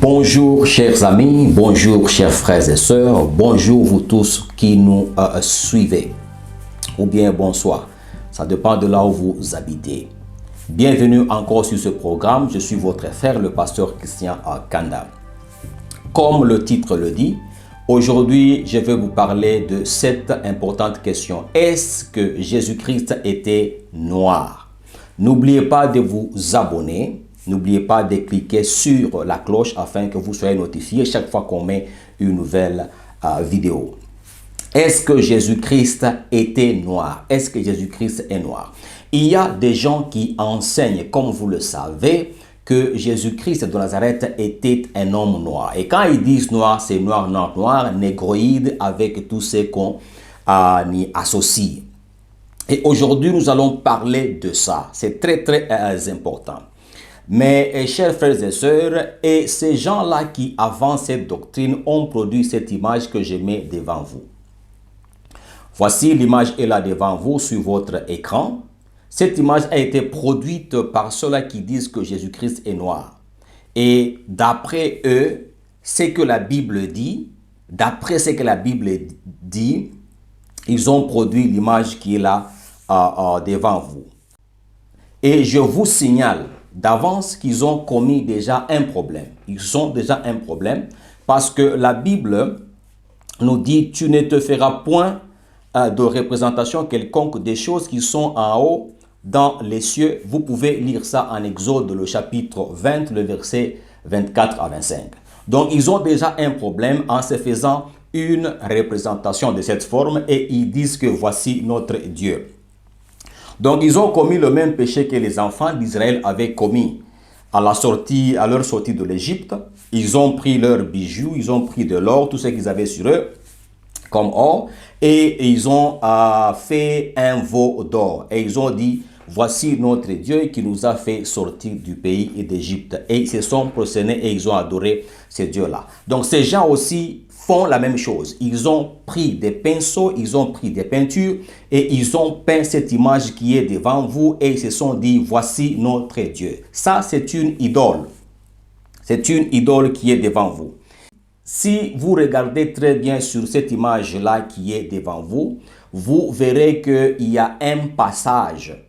Bonjour chers amis, bonjour chers frères et sœurs, bonjour vous tous qui nous suivez, ou bien bonsoir, ça dépend de là où vous habitez. Bienvenue encore sur ce programme, je suis votre frère le pasteur Christian Kanda. Comme le titre le dit, aujourd'hui je vais vous parler de cette importante question. Est-ce que Jésus-Christ était noir? N'oubliez pas de vous abonner. N'oubliez pas de cliquer sur la cloche afin que vous soyez notifié chaque fois qu'on met une nouvelle vidéo. Est-ce que Jésus-Christ était noir? Est-ce que Jésus-Christ est noir? Il y a des gens qui enseignent, comme vous le savez, que Jésus-Christ de Nazareth était un homme noir. Et quand ils disent noir, c'est noir, noir, noir, négroïde avec tout ce qu'on y associe. Et aujourd'hui, nous allons parler de ça. C'est très, très important. Mais, chers frères et sœurs, et ces gens-là qui avancent cette doctrine ont produit cette image que je mets devant vous. Voici l'image est là devant vous sur votre écran. Cette image a été produite par ceux-là qui disent que Jésus-Christ est noir. Et d'après eux, ce que la Bible dit, ils ont produit l'image qui est là devant vous. Et je vous signale d'avance qu'ils ont commis déjà un problème. Ils ont déjà un problème parce que la Bible nous dit « Tu ne te feras point de représentation quelconque des choses qui sont en haut dans les cieux. » Vous pouvez lire ça en Exode, le chapitre 20, le verset 24 à 25. Donc, ils ont déjà un problème en se faisant une représentation de cette forme et ils disent que voici notre Dieu. Donc, ils ont commis le même péché que les enfants d'Israël avaient commis à leur sortie de l'Égypte. Ils ont pris leurs bijoux, ils ont pris de l'or, tout ce qu'ils avaient sur eux comme or, et ils ont fait un veau d'or. Et ils ont dit, voici notre Dieu qui nous a fait sortir du pays d'Égypte. Et ils se sont prosternés et ils ont adoré ces dieux-là. Donc, ces gens aussi font la même chose. Ils ont pris des pinceaux, ils ont pris des peintures et ils ont peint cette image qui est devant vous et ils se sont dit, voici notre Dieu. Ça, c'est une idole. C'est une idole qui est devant vous. Si vous regardez très bien sur cette image-là qui est devant vous, vous verrez qu'il y a un passage.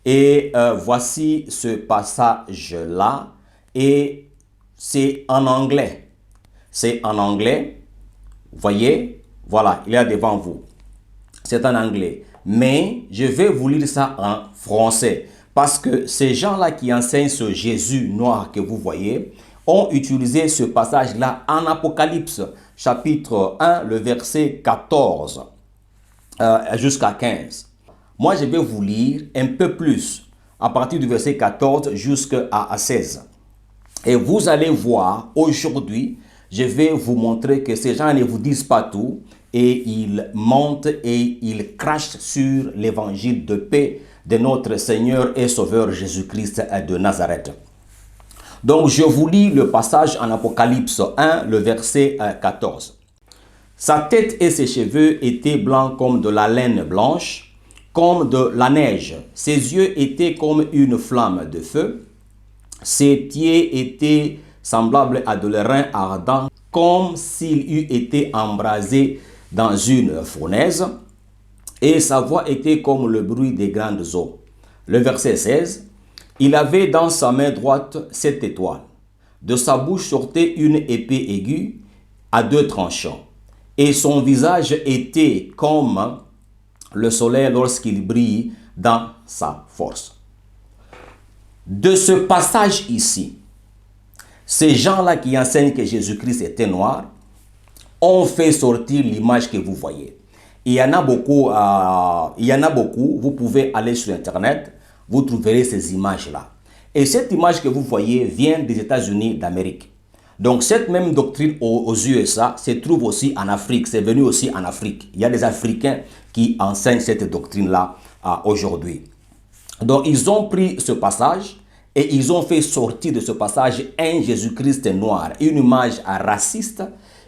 Et voici ce passage-là et c'est en anglais. C'est en anglais, vous voyez, voilà, il est devant vous. C'est en anglais, mais je vais vous lire ça en français. Parce que ces gens-là qui enseignent ce Jésus noir que vous voyez, ont utilisé ce passage-là en Apocalypse, chapitre 1, le verset 14 jusqu'à 15. Moi, je vais vous lire un peu plus, à partir du verset 14 jusqu'à 16. Et vous allez voir aujourd'hui, je vais vous montrer que ces gens ne vous disent pas tout et ils mentent et ils crachent sur l'évangile de paix de notre Seigneur et Sauveur Jésus-Christ de Nazareth. Donc, je vous lis le passage en Apocalypse 1, le verset 14. Sa tête et ses cheveux étaient blancs comme de la laine blanche, comme de la neige. Ses yeux étaient comme une flamme de feu. Ses pieds étaient semblables à de l'airain ardent, comme s'il eût été embrasé dans une fournaise, et sa voix était comme le bruit des grandes eaux. Le verset 16, il avait dans sa main droite 7 étoiles. De sa bouche sortait une épée aiguë à 2 tranchants, et son visage était comme le soleil lorsqu'il brille dans sa force. De ce passage ici, ces gens-là qui enseignent que Jésus-Christ était noir ont fait sortir l'image que vous voyez. Il y en a beaucoup, vous pouvez aller sur Internet, vous trouverez ces images-là. Et cette image que vous voyez vient des États-Unis d'Amérique. Donc cette même doctrine aux USA se trouve aussi en Afrique, c'est venu aussi en Afrique. Il y a des Africains qui enseignent cette doctrine-là aujourd'hui. Donc ils ont pris ce passage et ils ont fait sortir de ce passage un Jésus-Christ noir, une image raciste,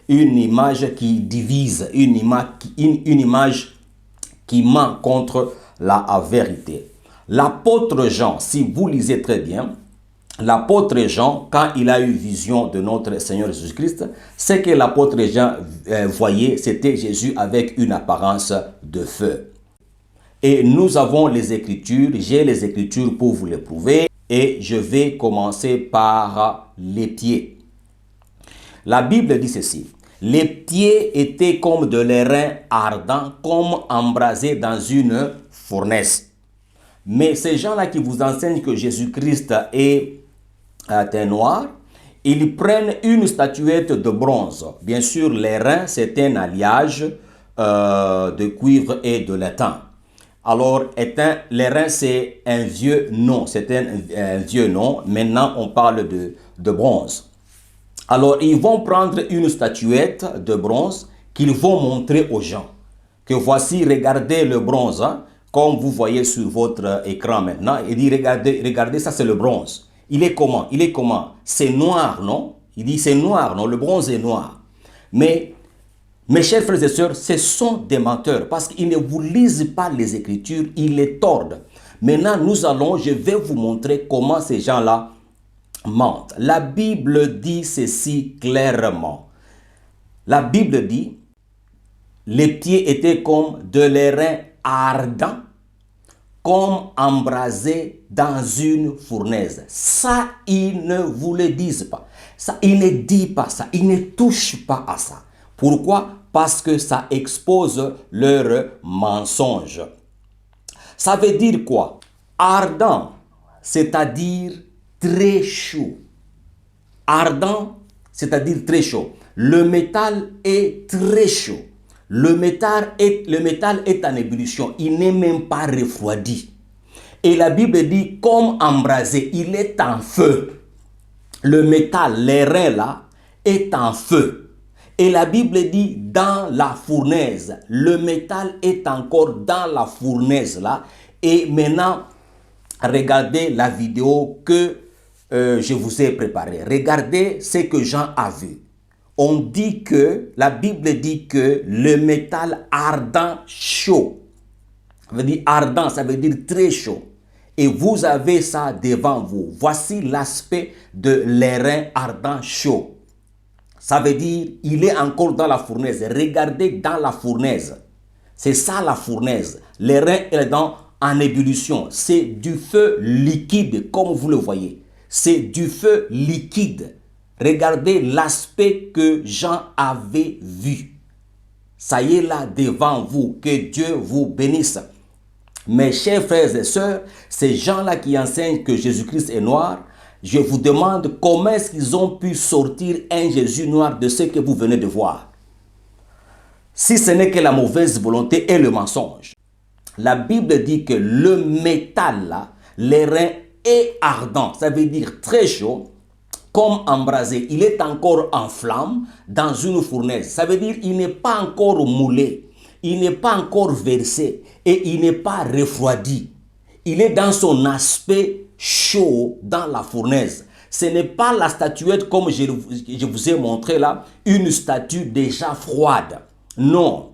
une image qui divise, une image qui ment contre la vérité. L'apôtre Jean, si vous lisez très bien, l'apôtre Jean, quand il a eu vision de notre Seigneur Jésus-Christ, ce que l'apôtre Jean voyait, c'était Jésus avec une apparence de feu. Et nous avons les Écritures, j'ai les Écritures pour vous les prouver, et je vais commencer par les pieds. La Bible dit ceci: les pieds étaient comme de l'airain ardent, comme embrasés dans une fournaise. Mais ces gens-là qui vous enseignent que Jésus-Christ est un noir, ils prennent une statuette de bronze. Bien sûr, l'airain, c'est un alliage de cuivre et de laiton. Alors, l'airain, c'est un vieux nom. C'est un vieux nom. Maintenant, on parle de bronze. Alors, ils vont prendre une statuette de bronze qu'ils vont montrer aux gens. Que voici, regardez le bronze, hein, comme vous voyez sur votre écran maintenant. Il dit, regardez, ça c'est le bronze. Il est comment? Il est comment? C'est noir, non? Il dit, c'est noir, non? Le bronze est noir. Mais, mes chers frères et sœurs, ce sont des menteurs parce qu'ils ne vous lisent pas les Écritures, ils les tordent. Maintenant, je vais vous montrer comment ces gens-là mentent. La Bible dit ceci clairement. La Bible dit, les pieds étaient comme de l'airain ardent, comme embrasés dans une fournaise. Ça, ils ne vous le disent pas. Ça, ils ne disent pas ça. Ils ne touchent pas à ça. Pourquoi? Parce que ça expose leur mensonge. Ça veut dire quoi? Ardent, c'est-à-dire très chaud. Ardent, c'est-à-dire très chaud. Le métal est très chaud. Le métal est en ébullition. Il n'est même pas refroidi. Et la Bible dit comme embrasé, il est en feu. Le métal, l'airain là, est en feu. Et la Bible dit dans la fournaise. Le métal est encore dans la fournaise là. Et maintenant, regardez la vidéo que je vous ai préparée. Regardez ce que Jean a vu. On dit que, la Bible dit que le métal ardent chaud. Ça veut dire ardent, ça veut dire très chaud. Et vous avez ça devant vous. Voici l'aspect de l'airain ardent chaud. Ça veut dire, il est encore dans la fournaise. Regardez dans la fournaise. C'est ça la fournaise. L'airain est en ébullition. C'est du feu liquide, comme vous le voyez. C'est du feu liquide. Regardez l'aspect que Jean avait vu. Ça y est là devant vous. Que Dieu vous bénisse. Mes chers frères et sœurs, ces gens-là qui enseignent que Jésus-Christ est noir, je vous demande comment est-ce qu'ils ont pu sortir un Jésus noir de ce que vous venez de voir. Si ce n'est que la mauvaise volonté et le mensonge. La Bible dit que le métal là, l'airain est ardent. Ça veut dire très chaud. Comme embrasé, il est encore en flamme dans une fournaise. Ça veut dire qu'il n'est pas encore moulé, il n'est pas encore versé et il n'est pas refroidi. Il est dans son aspect chaud dans la fournaise. Ce n'est pas la statuette comme je vous ai montré là, une statue déjà froide. Non,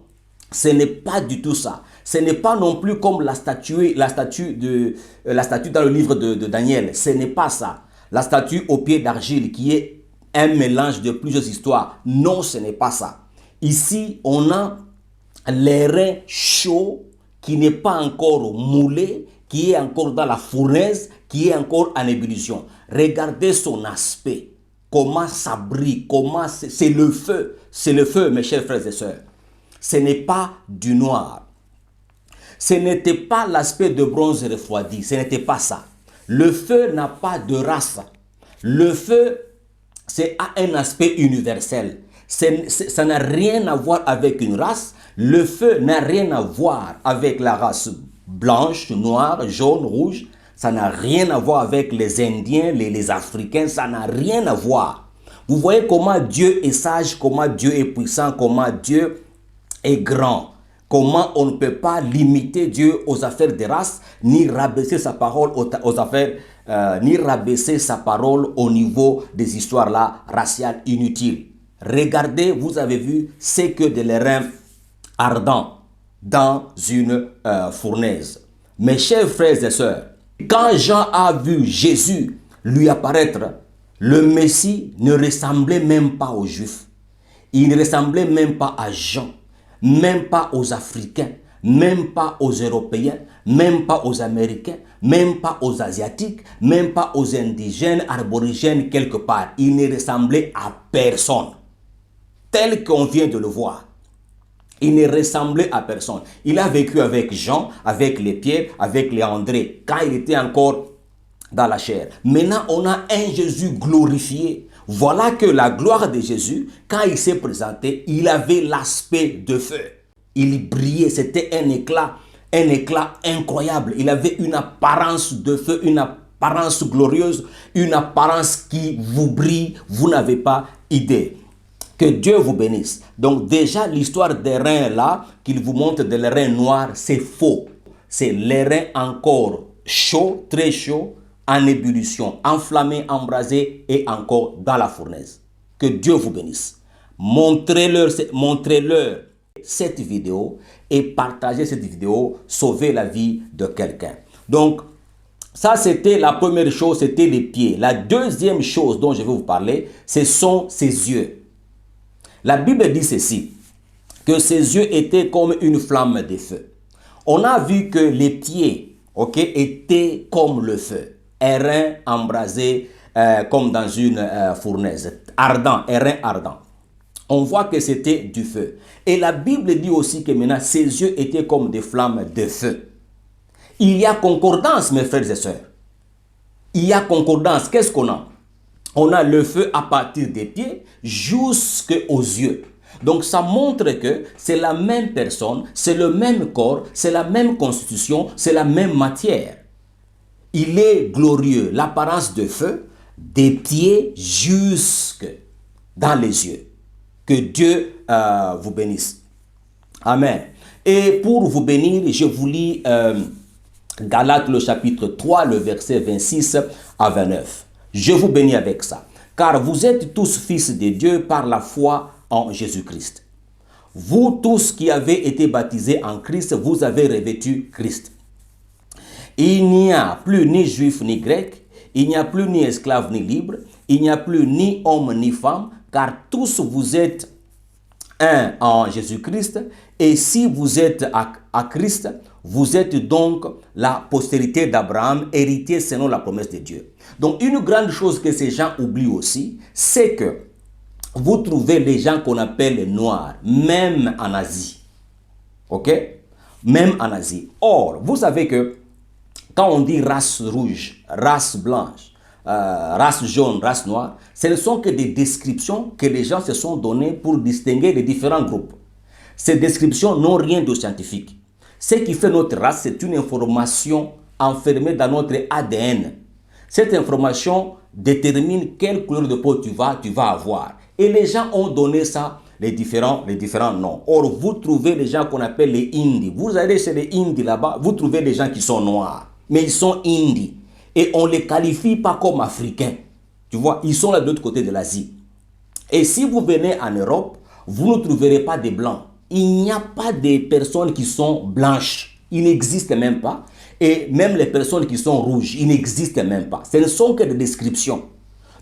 ce n'est pas du tout ça. Ce n'est pas non plus comme la statue dans le livre de Daniel. Ce n'est pas ça. La statue au pied d'argile qui est un mélange de plusieurs histoires. Non, ce n'est pas ça. Ici, on a l'airain chaud qui n'est pas encore moulé, qui est encore dans la fournaise, qui est encore en ébullition. Regardez son aspect, comment ça brille, comment c'est le feu, mes chers frères et sœurs. Ce n'est pas du noir. Ce n'était pas l'aspect de bronze refroidi, ce n'était pas ça. Le feu n'a pas de race. Le feu, a un aspect universel. Ça n'a rien à voir avec une race. Le feu n'a rien à voir avec la race blanche, noire, jaune, rouge. Ça n'a rien à voir avec les Indiens, les Africains. Ça n'a rien à voir. Vous voyez comment Dieu est sage, comment Dieu est puissant, comment Dieu est grand. Comment on ne peut pas limiter Dieu aux affaires des races, ni rabaisser sa parole aux affaires, ni rabaisser sa parole au niveau des histoires là, raciales inutiles. Regardez, vous avez vu, c'est que de l'airain ardent dans une fournaise. Mes chers frères et sœurs, quand Jean a vu Jésus, lui apparaître, le Messie ne ressemblait même pas aux Juifs. Il ne ressemblait même pas à Jean, même pas aux Africains, même pas aux Européens, même pas aux Américains, même pas aux Asiatiques, même pas aux indigènes, aborigènes quelque part. Il ne ressemblait à personne, tel qu'on vient de le voir. Il ne ressemblait à personne. Il a vécu avec Jean, avec les Pierre, avec les André, quand il était encore dans la chair. Maintenant, on a un Jésus glorifié. Voilà que la gloire de Jésus, quand il s'est présenté, il avait l'aspect de feu. Il brillait, c'était un éclat incroyable. Il avait une apparence de feu, une apparence glorieuse, une apparence qui vous brille, vous n'avez pas idée. Que Dieu vous bénisse. Donc déjà, l'histoire des reins là, qu'il vous montre de les reins noirs, c'est faux. C'est les reins encore chauds, très chauds, en ébullition, enflammés, embrasés et encore dans la fournaise. Que Dieu vous bénisse. Montrez-leur cette vidéo et partagez cette vidéo, sauvez la vie de quelqu'un. Donc, ça c'était la première chose, c'était les pieds. La deuxième chose dont je vais vous parler, ce sont ses yeux. La Bible dit ceci, que ses yeux étaient comme une flamme de feu. On a vu que les pieds, étaient comme le feu, airain embrasé comme dans une fournaise, ardent, airain ardent. On voit que c'était du feu. Et la Bible dit aussi que maintenant, ses yeux étaient comme des flammes de feu. Il y a concordance, mes frères et sœurs. Il y a concordance. Qu'est-ce qu'on a? On a le feu à partir des pieds jusqu'aux yeux. Donc ça montre que c'est la même personne, c'est le même corps, c'est la même constitution, c'est la même matière. Il est glorieux, l'apparence de feu, des pieds jusque dans les yeux. Que Dieu vous bénisse. Amen. Et pour vous bénir, je vous lis Galates le chapitre 3, le verset 26 à 29. Je vous bénis avec ça. Car vous êtes tous fils de Dieu par la foi en Jésus-Christ. Vous tous qui avez été baptisés en Christ, vous avez revêtu Christ. Il n'y a plus ni juif ni grec, il n'y a plus ni esclave ni libre, il n'y a plus ni homme ni femme, car tous vous êtes un en Jésus-Christ. Et si vous êtes à Christ, vous êtes donc la postérité d'Abraham, héritier selon la promesse de Dieu. Donc une grande chose que ces gens oublient aussi, c'est que vous trouvez les gens qu'on appelle les noirs, même en Asie. Ok? Même en Asie. Or, vous savez que quand on dit race rouge, race blanche, race jaune, race noire, ce ne sont que des descriptions que les gens se sont données pour distinguer les différents groupes. Ces descriptions n'ont rien de scientifique. Ce qui fait notre race, c'est une information enfermée dans notre ADN. Cette information détermine quelle couleur de peau tu vas avoir. Et les gens ont donné ça, les différents noms. Or, vous trouvez les gens qu'on appelle les Indis. Vous allez chez les Indis là-bas, vous trouvez des gens qui sont noirs. Mais ils sont Indis. Et on ne les qualifie pas comme Africains. Tu vois, ils sont là de l'autre côté de l'Asie. Et si vous venez en Europe, vous ne trouverez pas des Blancs. Il n'y a pas de personnes qui sont blanches. Il n'existe même pas. Et même les personnes qui sont rouges, ils n'existent même pas. Ce ne sont que des descriptions.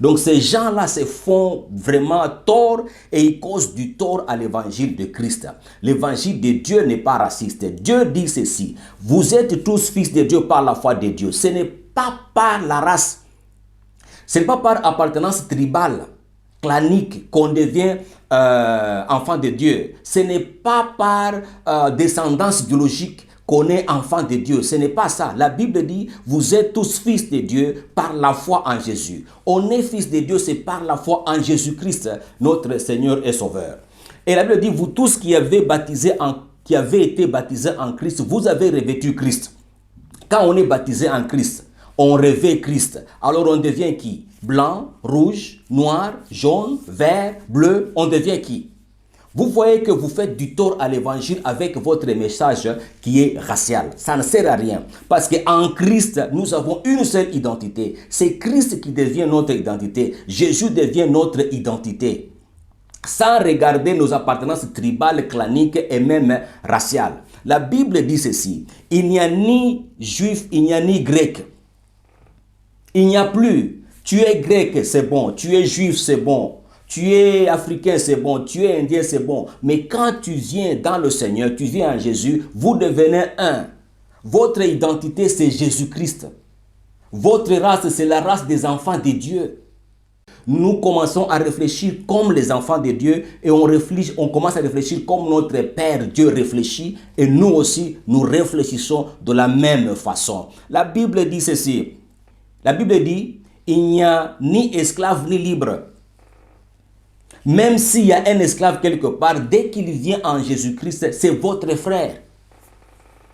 Donc ces gens-là se font vraiment tort et ils causent du tort à l'évangile de Christ. L'évangile de Dieu n'est pas raciste. Dieu dit ceci, vous êtes tous fils de Dieu par la foi de Dieu. Ce n'est pas par la race, ce n'est pas par appartenance tribale, clanique qu'on devient enfant de Dieu. Ce n'est pas par descendance biologique qu'on est enfant de Dieu. Ce n'est pas ça. La Bible dit, vous êtes tous fils de Dieu par la foi en Jésus. On est fils de Dieu, c'est par la foi en Jésus-Christ, notre Seigneur et Sauveur. Et la Bible dit, vous tous qui avez été baptisés en Christ, vous avez revêtu Christ. Quand on est baptisé en Christ, on revêt Christ. Alors on devient qui? Blanc, rouge, noir, jaune, vert, bleu. On devient qui? Vous voyez que vous faites du tort à l'évangile avec votre message qui est racial. Ça ne sert à rien. Parce qu'en Christ, nous avons une seule identité. C'est Christ qui devient notre identité. Jésus devient notre identité. Sans regarder nos appartenances tribales, claniques et même raciales. La Bible dit ceci. Il n'y a ni juif, il n'y a ni grec. Il n'y a plus Tu es grec, c'est bon. Tu es juif, c'est bon. Tu es africain, c'est bon. Tu es indien, c'est bon. Mais quand tu viens dans le Seigneur, tu viens en Jésus, vous devenez un. Votre identité, c'est Jésus-Christ. Votre race, c'est la race des enfants de Dieu. Nous commençons à réfléchir comme les enfants de Dieu et on commence à réfléchir comme notre Père Dieu réfléchit et nous aussi, nous réfléchissons de la même façon. La Bible dit ceci. La Bible dit, il n'y a ni esclave ni libre. Même s'il y a un esclave quelque part, dès qu'il vient en Jésus-Christ, c'est votre frère.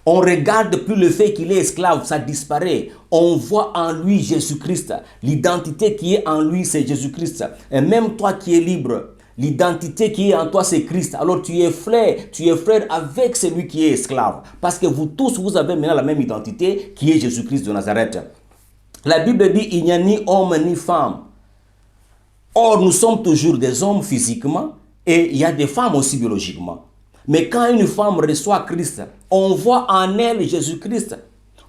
On ne regarde plus le fait qu'il est esclave, ça disparaît. On voit en lui Jésus-Christ. L'identité qui est en lui, c'est Jésus-Christ. Et même toi qui es libre, l'identité qui est en toi, c'est Christ. Alors tu es frère avec celui qui est esclave. Parce que vous tous, vous avez maintenant la même identité qui est Jésus-Christ de Nazareth. La Bible dit, il n'y a ni homme ni femme. Or, nous sommes toujours des hommes physiquement et il y a des femmes aussi biologiquement. Mais quand une femme reçoit Christ, on voit en elle Jésus-Christ.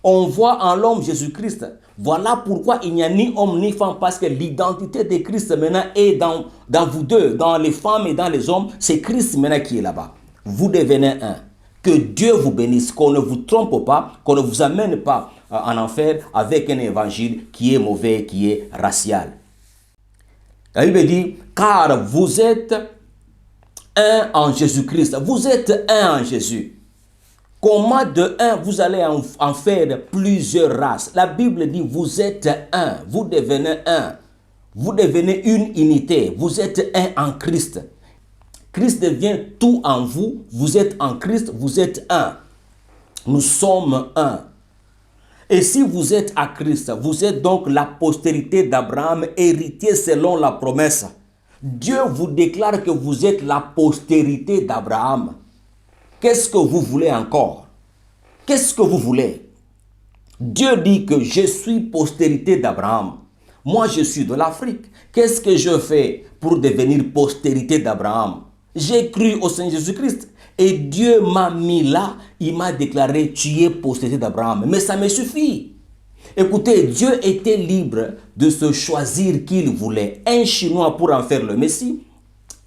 On voit en l'homme Jésus-Christ. Voilà pourquoi il n'y a ni homme ni femme, parce que l'identité de Christ maintenant est dans vous deux, dans les femmes et dans les hommes. C'est Christ maintenant qui est là-bas. Vous devenez un. Que Dieu vous bénisse, qu'on ne vous trompe pas, qu'on ne vous amène pas en enfer avec un évangile qui est mauvais, qui est racial. La Bible dit, car vous êtes un en Jésus-Christ. Vous êtes un en Jésus. Comment de un, vous allez en faire plusieurs races? La Bible dit, vous êtes un. Vous devenez un. Vous devenez une unité. Vous êtes un en Christ. Christ devient tout en vous. Vous êtes en Christ. Vous êtes un. Nous sommes un. Et si vous êtes à Christ, vous êtes donc la postérité d'Abraham, héritier selon la promesse. Dieu vous déclare que vous êtes la postérité d'Abraham. Qu'est-ce que vous voulez encore? Qu'est-ce que vous voulez? Dieu dit que je suis postérité d'Abraham. Moi, je suis de l'Afrique. Qu'est-ce que je fais pour devenir postérité d'Abraham? J'ai cru au Seigneur Jésus-Christ. Et Dieu m'a mis là. Il m'a déclaré, tu es postérité d'Abraham. Mais ça me suffit. Écoutez, Dieu était libre de se choisir qui il voulait. Un Chinois pour en faire le Messie,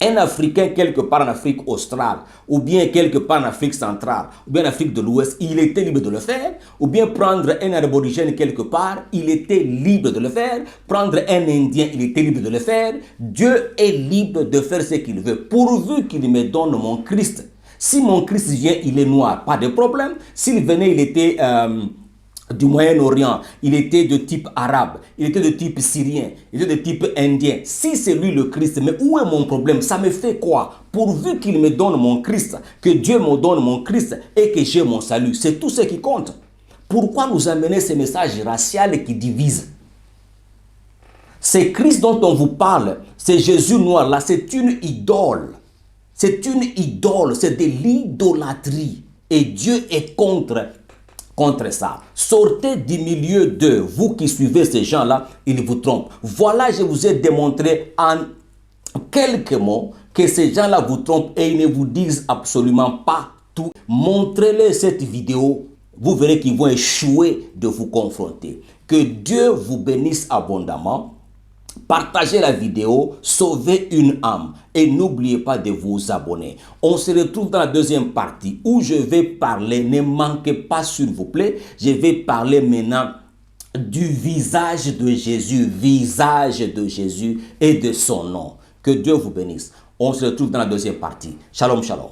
un Africain quelque part en Afrique australe, ou bien quelque part en Afrique centrale, ou bien en Afrique de l'Ouest, il était libre de le faire, ou bien prendre un aborigène quelque part, il était libre de le faire, prendre un Indien, il était libre de le faire. Dieu est libre de faire ce qu'il veut, pourvu qu'il me donne mon Christ. Si mon Christ vient, il est noir, pas de problème. S'il venait, il était du Moyen-Orient, il était de type arabe, il était de type syrien, il était de type indien. Si c'est lui le Christ, mais où est mon problème? Ça me fait quoi? Pourvu qu'il me donne mon Christ, que Dieu me donne mon Christ et que j'ai mon salut. C'est tout ce qui compte. Pourquoi nous amener ces messages raciaux qui divisent? C'est Christ dont on vous parle, c'est Jésus noir là, c'est une idole. C'est une idole, c'est de l'idolâtrie. Et Dieu est contre ça. Sortez du milieu d'eux. Vous qui suivez ces gens-là, ils vous trompent. Voilà, je vous ai démontré en quelques mots que ces gens-là vous trompent et ils ne vous disent absolument pas tout. Montrez-les cette vidéo. Vous verrez qu'ils vont échouer de vous confronter. Que Dieu vous bénisse abondamment. Partagez la vidéo, sauvez une âme et n'oubliez pas de vous abonner. On se retrouve dans la deuxième partie où je vais parler, ne manquez pas s'il vous plaît, je vais parler maintenant du visage de Jésus et de son nom. Que Dieu vous bénisse. On se retrouve dans la deuxième partie. Shalom, shalom.